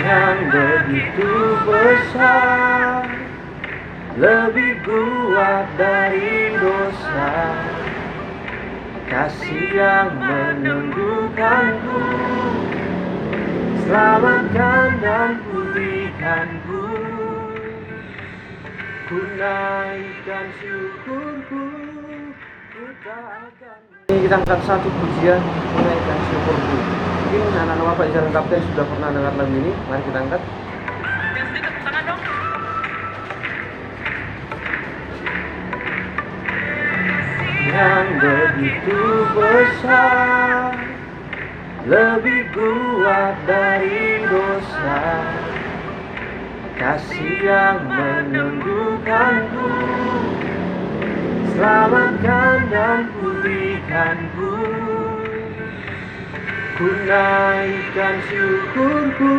yang begitu besar, lebih kuat dari dosa, kasih yang menundukkanku, selamatkan dan pulihkanku. Ku naikkan syukurku, ku tak akan. Ini kita angkat satu pujian, menaikkan syukurku. Mungkin anak-anak Bapak di jalan kapten sudah pernah dengar lagu ini. Mari kita angkat. Yang sedikit tangan dong. Yang begitu besar, lebih kuat dari dosa, kasih yang menundukkanku, selamatkan dan pulihkanku. Ku naikkan syukurku,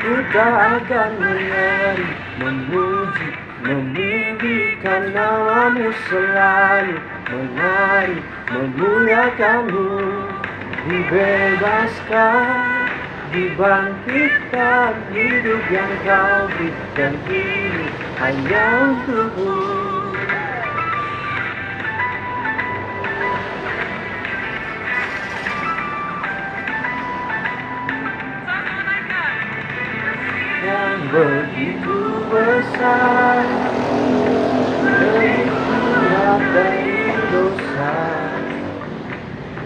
ku tak akan menari, memuji, meninggikan namamu selalu, menari, memuliakanmu. Dibebaskan, dibangkitkan, hidup yang kau berikan ini hanya untukmu. Sama-sama naikkan. Yang begitu besar, lebih kuat dari dosa,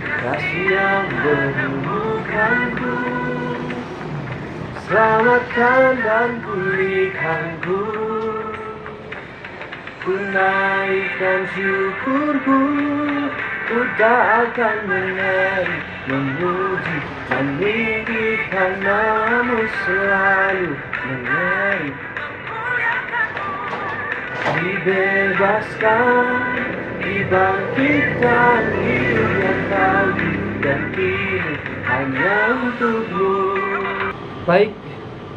kasih yang menundukkanku, selamatkan dan pulihkanku. Ku naikkan syukurku, ku tak akan menari, memuji, meninggikan namamu selalu, menari. Dibebaskan, dibangkitkan, hidup yang kau dan kini hanya untukmu. Baik,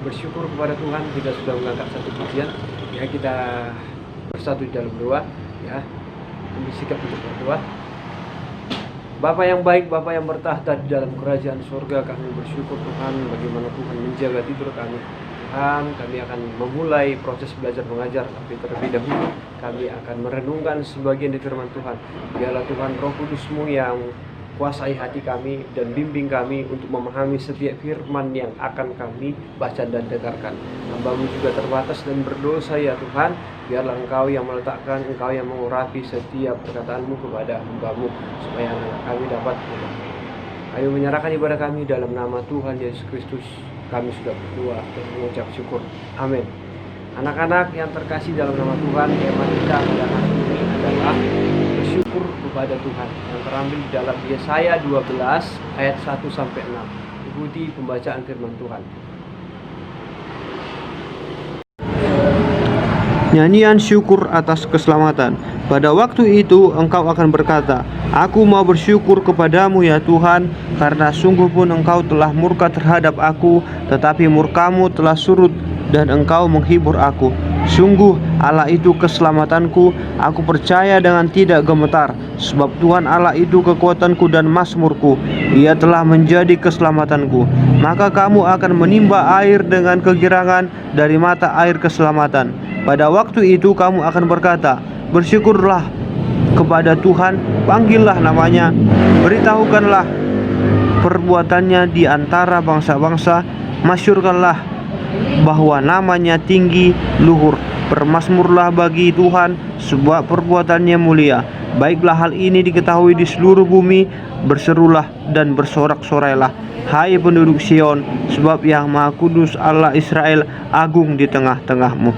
bersyukur kepada Tuhan kita sudah mengangkat satu pujian. Ya, kita bersatu di dalam doa, ya. Ambil sikap untuk berdoa. Bapa yang baik, Bapa yang bertahta di dalam kerajaan surga, kami bersyukur Tuhan bagaimana Tuhan menjaga tidur kami. Tuhan, kami akan memulai proses belajar mengajar, tapi terlebih dahulu kami akan merenungkan sebagian di firman Tuhan. Biarlah Tuhan Roh Kudus-Mu yang kuasai hati kami dan bimbing kami untuk memahami setiap firman yang akan kami baca dan dengarkan. Hamba-Mu juga terbatas dan berdosa ya Tuhan. Biarlah Engkau yang meletakkan, Engkau yang mengurapi setiap perkataan-Mu kepada hamba-Mu, supaya anak kami dapat memahami. Ayo menyerahkan ibadah kami dalam nama Tuhan Yesus Kristus. Kami sudah berdoa dan mengucap syukur. Amin. Anak-anak yang terkasih dalam nama Tuhan, tema kita pada hari ini adalah bersyukur kepada Tuhan, yang terambil di dalam Yesaya 12 ayat 1-6. Ikuti pembacaan firman Tuhan. Nyanyian syukur atas keselamatan. Pada waktu itu engkau akan berkata, aku mau bersyukur kepadamu ya Tuhan, karena sungguh pun engkau telah murka terhadap aku, tetapi murkamu telah surut dan engkau menghibur aku. Sungguh Allah itu keselamatanku, aku percaya dengan tidak gemetar, sebab Tuhan Allah itu kekuatanku dan mazmurku, Ia telah menjadi keselamatanku. Maka kamu akan menimba air dengan kegirangan dari mata air keselamatan. Pada waktu itu kamu akan berkata, bersyukurlah kepada Tuhan, panggillah namanya, beritahukanlah perbuatannya di antara bangsa-bangsa, masyurkanlah bahwa namanya tinggi luhur. Bermasmurlah bagi Tuhan, sebab perbuatannya mulia. Baiklah hal ini diketahui di seluruh bumi, berserulah dan bersorak-sorailah, hai penduduk Sion, sebab Yang Maha Kudus Allah Israel agung di tengah-tengahmu.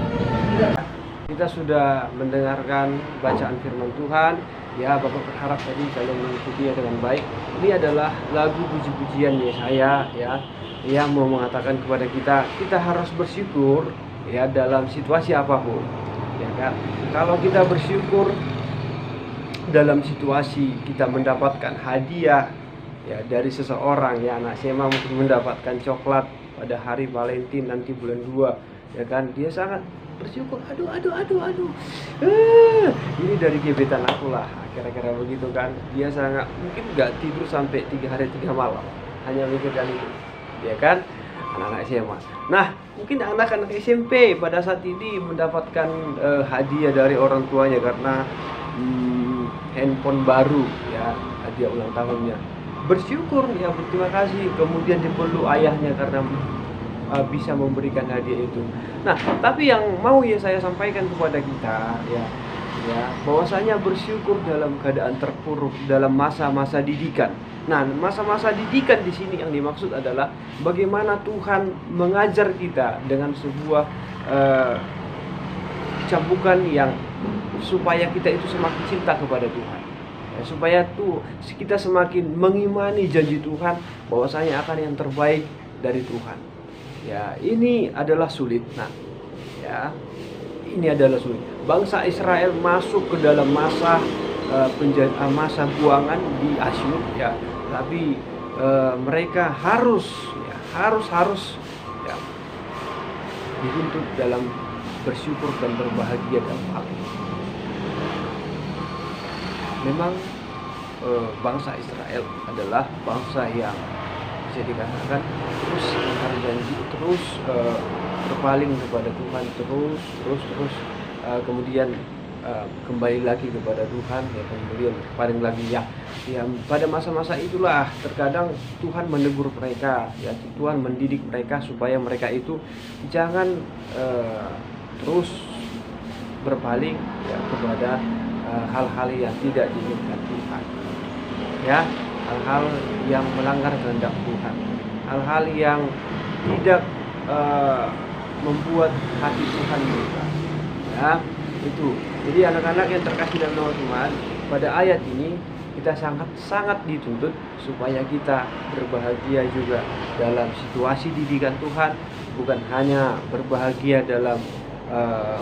Kita sudah mendengarkan bacaan firman Tuhan. Ya, Bapak berharap tadi kalian mengikutinya dengan baik. Ini adalah lagu puji-pujian Yesaya, ya, yang mau mengatakan kepada kita harus bersyukur ya dalam situasi apapun, ya kan. Kalau kita bersyukur dalam situasi kita mendapatkan hadiah ya dari seseorang, ya, anak Sema mungkin mendapatkan coklat pada hari Valentine nanti bulan 2, ya kan, dia sangat bersyukur. Aduh, ini dari gebetan aku lah, kira-kira begitu kan. Dia sangat mungkin nggak tidur sampai 3 hari 3 malam hanya mikirkan itu, ya kan. anak-anak SMA. Nah, mungkin anak-anak SMP pada saat ini mendapatkan hadiah dari orang tuanya karena handphone baru, ya, hadiah ulang tahunnya. Bersyukur, ya, berterima kasih, kemudian dipeluk ayahnya karena bisa memberikan hadiah itu. Nah, tapi yang mau ya saya sampaikan kepada kita, ya, bahwasanya bersyukur dalam keadaan terpuruk dalam masa-masa didikan. Nah, masa-masa didikan di sini yang dimaksud adalah bagaimana Tuhan mengajar kita dengan sebuah cambukan yang supaya kita itu semakin cinta kepada Tuhan. Ya, supaya kita semakin mengimani janji Tuhan bahwasanya akan yang terbaik dari Tuhan. Ya, ini adalah sulit. Nah, ya, ini adalah sulit. Bangsa Israel masuk ke dalam masa masa buangan di Asyur, ya, tapi mereka harus ya, dituntut dalam bersyukur dan berbahagia dalam hal ini. Memang bangsa Israel adalah bangsa yang bisa dikatakan terus ingkar janji, terus berpaling kepada Tuhan, terus kemudian kembali lagi kepada Tuhan, ya, kemudian berpaling lagi, ya. Pada masa-masa itulah terkadang Tuhan menegur mereka, ya, Tuhan mendidik mereka supaya mereka itu jangan terus berpaling, ya, kepada hal-hal yang tidak diinginkan Tuhan, ya, hal-hal yang melanggar kehendak Tuhan, hal-hal yang tidak membuat hati Tuhan berubah, ya, itu. Jadi anak-anak yang terkasih dalam nama Tuhan, pada ayat ini kita sangat dituntut supaya kita berbahagia juga dalam situasi didikan Tuhan, bukan hanya berbahagia dalam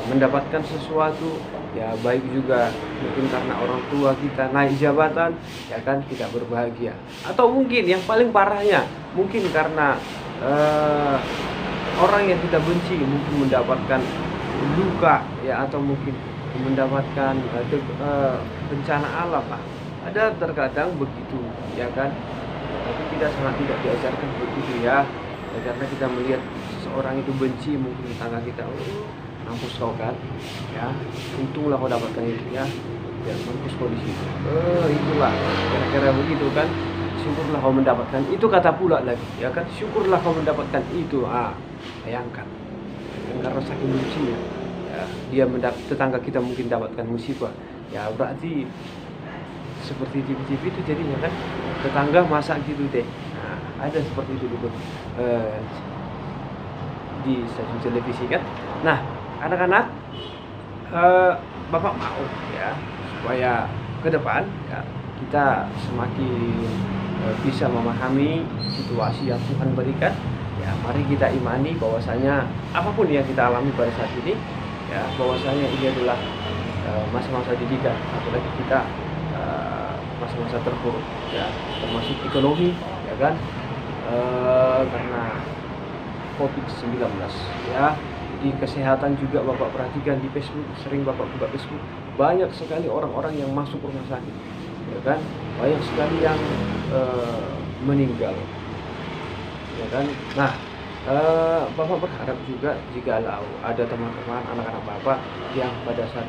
mendapatkan sesuatu, ya, baik juga mungkin karena orang tua kita naik jabatan, ya kan, kita berbahagia, atau mungkin yang paling parahnya mungkin karena orang yang kita benci mungkin mendapatkan luka, ya, atau mungkin mendapatkan bencana alam lah. Ada terkadang begitu, ya kan, tapi kita sangat tidak diajarkan begitu, ya, karena kita melihat seseorang itu benci mungkin tetangga kita, mampus kau kan, ya, untunglah kau dapatkan itu, ya mampus kau di situ, itulah kira-kira begitu kan. Syukurlah kau mendapatkan itu, kata pula lagi, ya kan, syukurlah kau mendapatkan itu. Bayangkan, karena saking bencinya, ya, tetangga kita mungkin dapatkan musibah, ya, berarti seperti TV-TV itu jadinya kan, tetangga masak gitu deh. Nah, ada seperti itu dulu di stasiun televisi kan. Nah, anak-anak, Bapak mau, ya, supaya ke depan, ya, kita semakin bisa memahami situasi yang Tuhan berikan, ya, mari kita imani bahwasanya apapun yang kita alami pada saat ini, ya, bahwasanya ini adalah masa-masa didikan, apalagi kita masa-masa terpuruk, ya, termasuk ekonomi, ya kan, karena COVID-19, ya. Di kesehatan juga Bapak perhatikan di Facebook, sering Bapak buka Facebook, banyak sekali orang-orang yang masuk rumah sakit, ya kan, banyak sekali yang meninggal, ya kan. Nah, Bapak berharap juga jikalau ada teman-teman anak-anak Bapak yang pada saat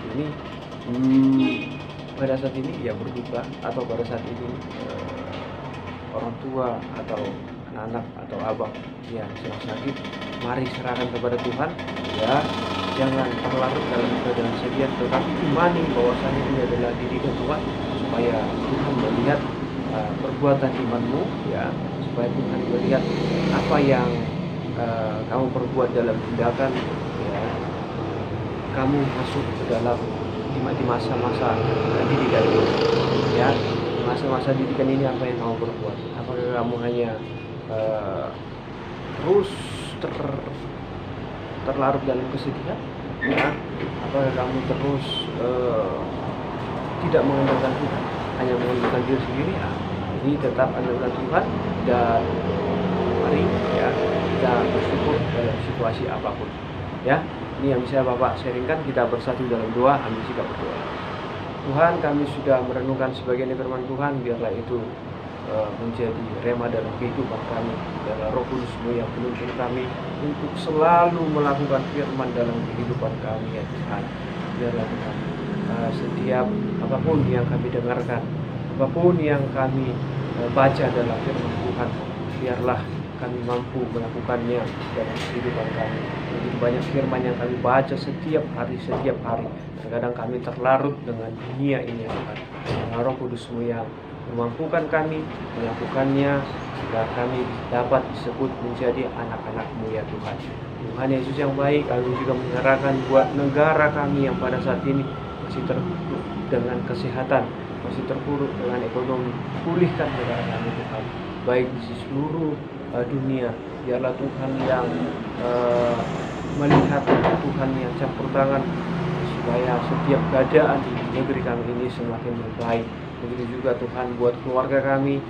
ini ya berduka, atau pada saat ini orang tua atau anak-anak atau abang yang sedang sakit, mari serahkan kepada Tuhan, ya, jangan terlarut dalam keadaan sedih, tetapi imani bahwasanya ini adalah didikan Tuhan, supaya Tuhan melihat perbuatan imanmu, ya, supaya Tuhan melihat apa yang kamu perbuat dalam tindakan, ya, kamu masuk ke dalam di masa-masa didikan ini, ya, masa-masa didikan ini apa yang kamu perbuat, apakah kamu hanya terus terlarut dalam kesedihan, ya, apakah kamu terus tidak mengandalkan Tuhan, hanya mengandalkan diri sendiri, ya. Jadi tetap andalkan Tuhan, dan mari, ya, kita bersyukur dalam situasi apapun, ya. Ini yang bisa Bapak sharingkan. Kita bersatu dalam doa, ambil sikap berdoa. Tuhan, kami sudah merenungkan sebagian firman Tuhan, biarlah itu menjadi rema dalam kehidupan kami. Biarlah Roh Kudus-Mu yang menuntun kami untuk selalu melakukan firman dalam kehidupan kami ya Tuhan. Biarlah Tuhan setiap apapun yang kami dengarkan, apapun yang kami baca dalam firman Tuhan, biarlah kami mampu melakukannya dalam kehidupan kami. Begitu banyak firman yang kami baca setiap hari. Terkadang kami terlarut dengan dunia ini ya Tuhan. Roh Kudus-Mu yang memampukan kami melakukannya, sehingga kami dapat disebut menjadi anak-anak-Mu ya Tuhan. Tuhan Yesus yang baik, kami juga menyerahkan buat negara kami yang pada saat ini masih terpuruk dengan kesehatan, masih terpuruk dengan ekonomi. Pulihkan negara kami Tuhan, baik di seluruh dunia. Biarlah Tuhan yang melihat, Tuhan yang campur tangan, supaya setiap keadaan di negeri kami ini semakin membaik. Begitu juga Tuhan buat keluarga kami,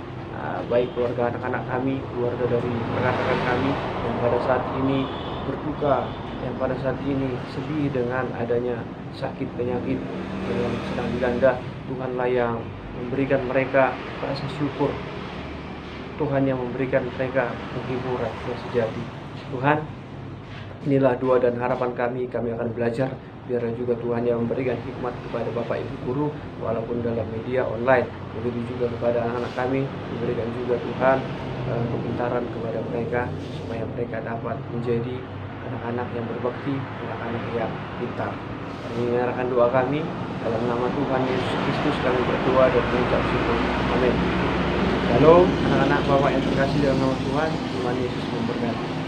baik keluarga anak-anak kami, keluarga dari rekan-rekan kami yang pada saat ini berduka, yang pada saat ini sedih dengan adanya sakit penyakit yang sedang dilanda. Tuhanlah yang memberikan mereka rasa syukur, Tuhan yang memberikan mereka penghiburan yang sejati. Tuhan, inilah doa dan harapan kami akan belajar. Biarlah juga Tuhan yang memberikan hikmat kepada Bapak Ibu Guru, walaupun dalam media online. Begitu juga kepada anak-anak kami, diberikan juga Tuhan kepintaran kepada mereka, supaya mereka dapat menjadi anak-anak yang berbakti, anak-anak yang pintar. Kami menyerahkan doa kami, dalam nama Tuhan Yesus Kristus kami berdoa dan mengucap syukur. Amin. Shalom anak-anak Bapak yang terkasih dalam nama Tuhan. Tuhan Yesus memberkati.